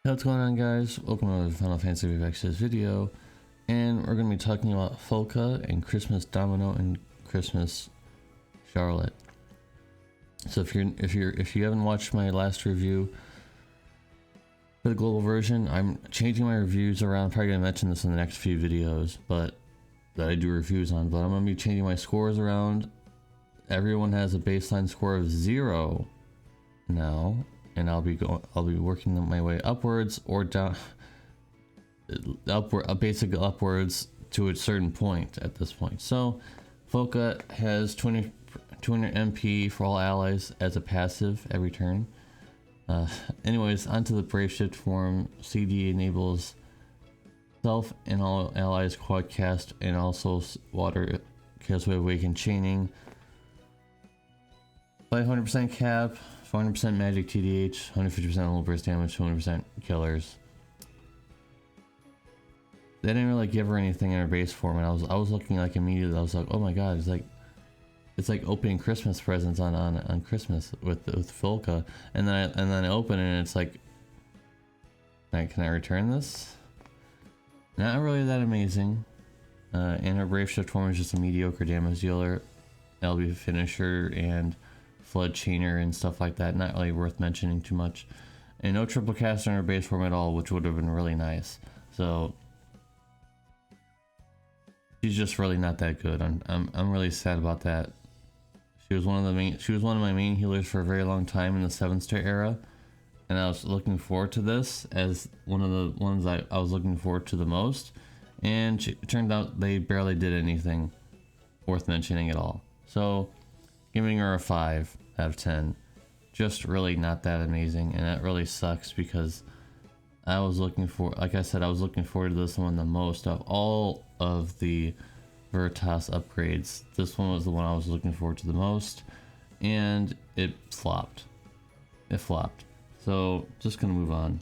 Hey, what's going on, guys? Welcome to Final Fantasy VX's video, and we're going to be talking about Folka and Christmas Domino and Christmas Charlotte. So if you haven't watched my last review for the global version, I'm changing my reviews around. I'm probably going to mention this in the next few videos, but that I do reviews on. But I'm going to be changing my scores around. Everyone has a baseline score of 0 now. And I'll be working my way upwards or down, basically upwards to a certain point at this point. So, Folka has 200 MP for all allies as a passive every turn. Anyways, onto the Brave Shift form. CD enables self and all allies quad cast and also water Chaos Wave Awaken chaining. 500% cap. 400% magic TDH, 150% little burst damage, 200% killers. They didn't really give her anything in her base form, and I was looking like immediately. I was like, oh my god, it's like opening Christmas presents on Christmas with Folka, and then I open it and it's like, can I return this? Not really that amazing. And her Brave Shift form is just a mediocre damage dealer, LB finisher, and Flood Chainer and stuff like that. Not really worth mentioning too much. And no triple caster in her base form at all, which would have been really nice. So she's just really not that good. I'm really sad about that. She was one of my main healers for a very long time in the 7-star era, and I was looking forward to this as one of the ones I was looking forward to the most. And it turned out they barely did anything worth mentioning at all. So giving her a 5 out of 10. Just really not that amazing, and that really sucks because I was looking for, like I said, I was looking forward to this one the most of all of the Veritas upgrades. This one was the one I was looking forward to the most, and it flopped. It flopped. So just gonna move on.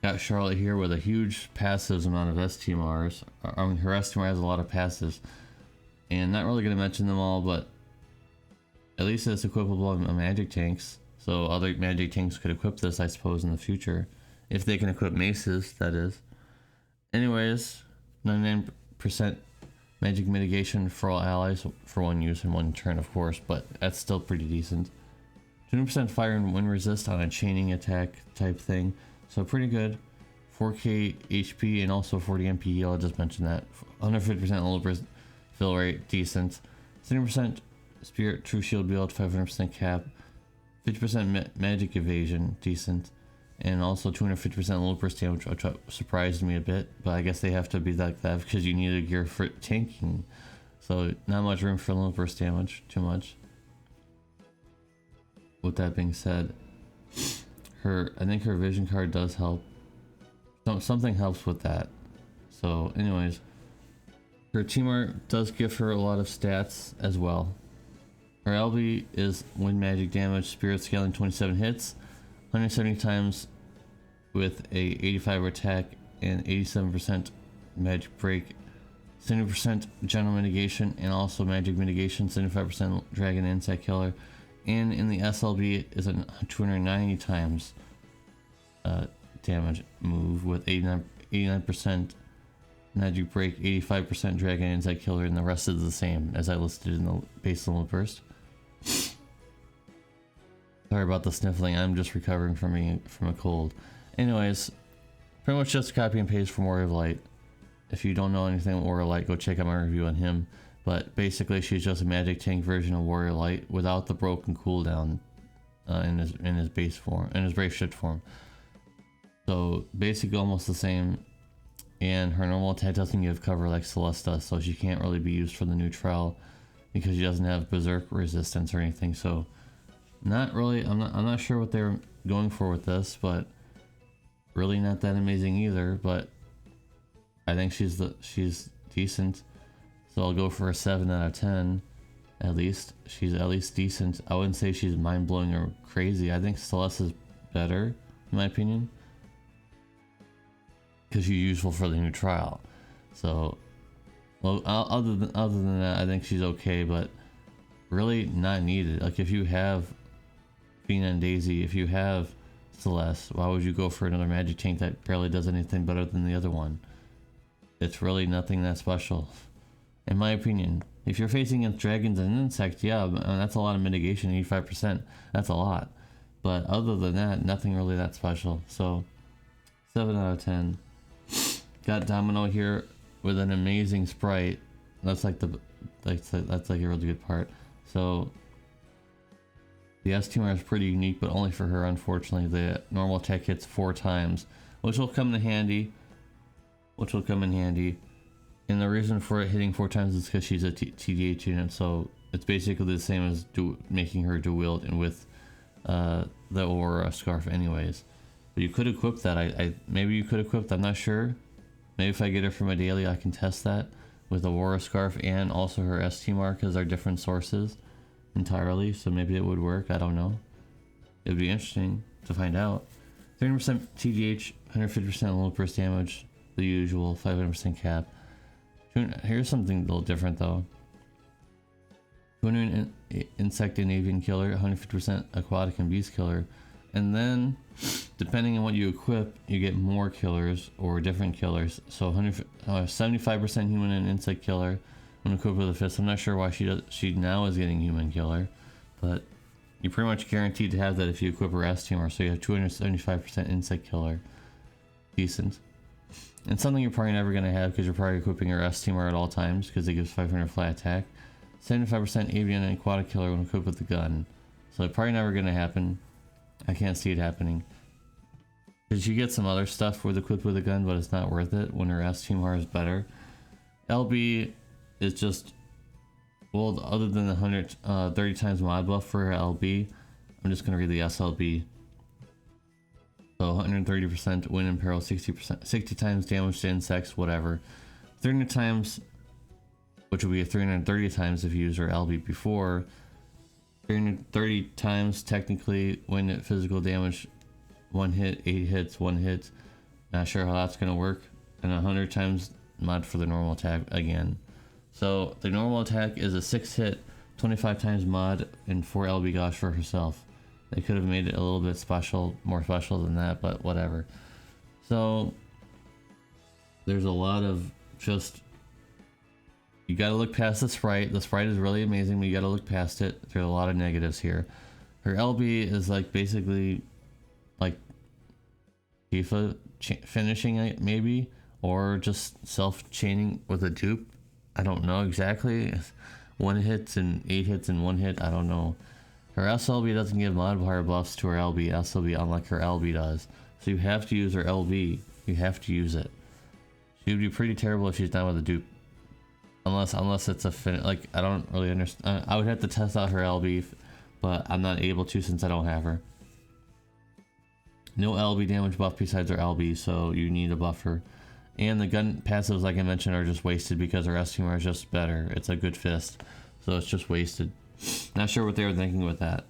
Got Charlotte here with a huge passives amount of STMRs. I mean, her STMR has a lot of passives. And not really going to mention them all, but at least it's equipable on magic tanks. So other magic tanks could equip this, I suppose, in the future. If they can equip maces, that is. Anyways, 99% magic mitigation for all allies for one use in one turn, of course, but that's still pretty decent. 20% fire and wind resist on a chaining attack type thing. So pretty good. 4k HP and also 40 MP heal, I just mentioned that. 150% low burst fill rate, decent. 70% spirit true shield build, 500% cap, 50% magic evasion, decent, and also 250% low burst damage, which surprised me a bit, but I guess they have to be like that because you need a gear for tanking, so not much room for low burst damage, too much. With that being said, I think her vision card does help. Something helps with that. So anyways, her team art does give her a lot of stats as well. Her LB is wind magic damage, spirit scaling 27 hits, 170 times with a 85 attack and 87% magic break, 70% general mitigation and also magic mitigation, 75% dragon insect killer, and in the SLB is a 290 times damage move with 89% magic break, 85% dragon insect killer, and the rest is the same as I listed in the base level burst. Sorry about the sniffling, I'm just recovering from a cold. Anyways, pretty much just copy and paste from Warrior of Light. If you don't know anything about Warrior of Light, go check out my review on him. But basically she's just a magic tank version of Warrior Light without the broken cooldown in his base form, in his Brave Shift form. So basically almost the same. And her normal attack doesn't give cover like Celeste does, so she can't really be used for the new trial because she doesn't have berserk resistance or anything. So not really, I'm not sure what they're going for with this, but really not that amazing either. But I think she's decent, so I'll go for a 7 out of 10 at least. She's at least decent. I wouldn't say she's mind-blowing or crazy. I think Celeste is better in my opinion, because she's useful for the new trial. So, well, other than that, I think she's okay, but really not needed. Like if you have Fina and Daisy, if you have Celeste. Why would you go for another magic tank that barely does anything better than the other one? It's really nothing that special, in my opinion. If you're facing against dragons and insects, yeah, that's a lot of mitigation, 85%. That's a lot. But other than that, nothing really that special. So, 7 out of 10. Got Domino here with an amazing sprite. That's like that's like a really good part. So, the S-Teamer is pretty unique, but only for her, unfortunately. The normal attack hits 4 times, which will come in handy. And the reason for it hitting 4 times is because she's a TDH unit, so it's basically the same as making her dual wield and with the Aurora Scarf anyways. But you could equip that. Maybe you could equip that, I'm not sure. Maybe if I get her for my daily, I can test that with Aurora Scarf and also her S-Teamer, because they're different sources entirely, so maybe it would work. I don't know. It would be interesting to find out. 30% TDH, 150% low burst damage, the usual 500% cap. Here's something a little different though. 200 insect and avian killer, 150% aquatic and beast killer, and then depending on what you equip, you get more killers or different killers. So 75% human and insect killer when equipped with a fist. I'm not sure why she now is getting human killer, but you're pretty much guaranteed to have that if you equip her S-Teamer. So you have 275% insect killer. Decent. And something you're probably never going to have because you're probably equipping your S-Teamer at all times because it gives 500 flat attack. 75% avian and aquatic killer when equipped with the gun. So it's probably never going to happen. I can't see it happening. Because you get some other stuff with equipped with a gun, but it's not worth it when her S-Teamer is better. LB is just, well, other than the 130 times mod buff for her LB, I'm just going to read the SLB. So 130% win and peril, 60 times damage to insects, whatever. 300 times, which would be 330 times if you use her LB before. 330 times technically win at physical damage, 1 hit, 8 hits, 1 hit. Not sure how that's going to work. And 100 times mod for the normal attack again. So the normal attack is a 6 hit, 25 times mod, and 4 LB gosh for herself. They could have made it a little bit special, more special than that, but whatever. So there's a lot of just, you gotta look past the sprite. The sprite is really amazing, but you gotta look past it. There's a lot of negatives here. Her LB is like basically like Tifa finishing it maybe, or just self-chaining with a dupe. I don't know exactly. 1 hits and 8 hits and 1 hit, I don't know. Her SLB doesn't give modifier buffs to her LB SLB unlike her LB does. So you have to use her LB. You have to use it. She would be pretty terrible if she's not with a dupe. Unless it's a like, I don't really understand. I would have to test out her LB, but I'm not able to since I don't have her. No LB damage buff besides her LB, so you need a buffer. And the gun passives, like I mentioned, are just wasted because her S-Teamer is just better. It's a good fist, so it's just wasted. Not sure what they were thinking with that.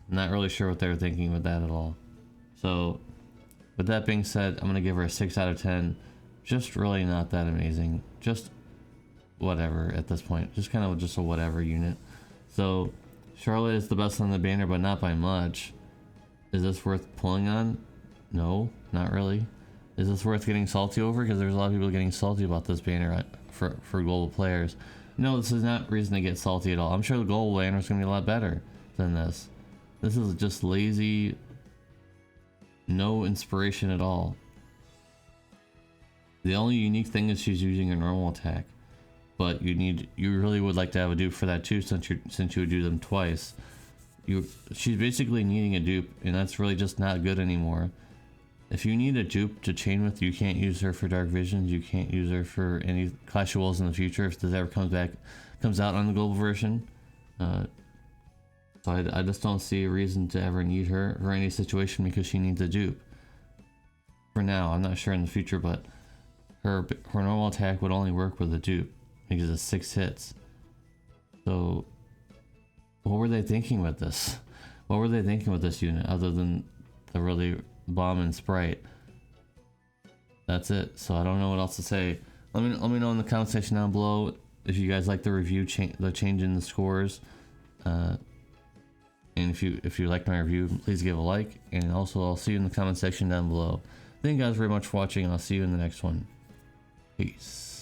Not really sure what they were thinking with that at all. So, with that being said, I'm going to give her a 6 out of 10. Just really not that amazing. Just whatever at this point. Just kind of just a whatever unit. So, Charlotte is the best on the banner, but not by much. Is this worth pulling on? No, not really. Is this worth getting salty over? Because there's a lot of people getting salty about this banner for global players. No, this is not reason to get salty at all. I'm sure the global banner is going to be a lot better than this. This is just lazy, no inspiration at all. The only unique thing is she's using a normal attack, but you really would like to have a dupe for that too, since you would do them twice. She's basically needing a dupe, and that's really just not good anymore. If you need a dupe to chain with, you can't use her for Dark Visions. You can't use her for any Clash of Wolves in the future if this ever comes out on the global version. So I just don't see a reason to ever need her for any situation because she needs a dupe. For now, I'm not sure in the future, but her normal attack would only work with a dupe because it's 6 hits. So what were they thinking with this? What were they thinking with this unit other than the really bomb and sprite? That's it. So I don't know what else to say. Let me know in the comment section down below if you guys like the review, the change in the scores. And if you liked my review, please give a like, and also I'll see you in the comment section down below. Thank you guys very much for watching, and I'll see you in the next one. Peace.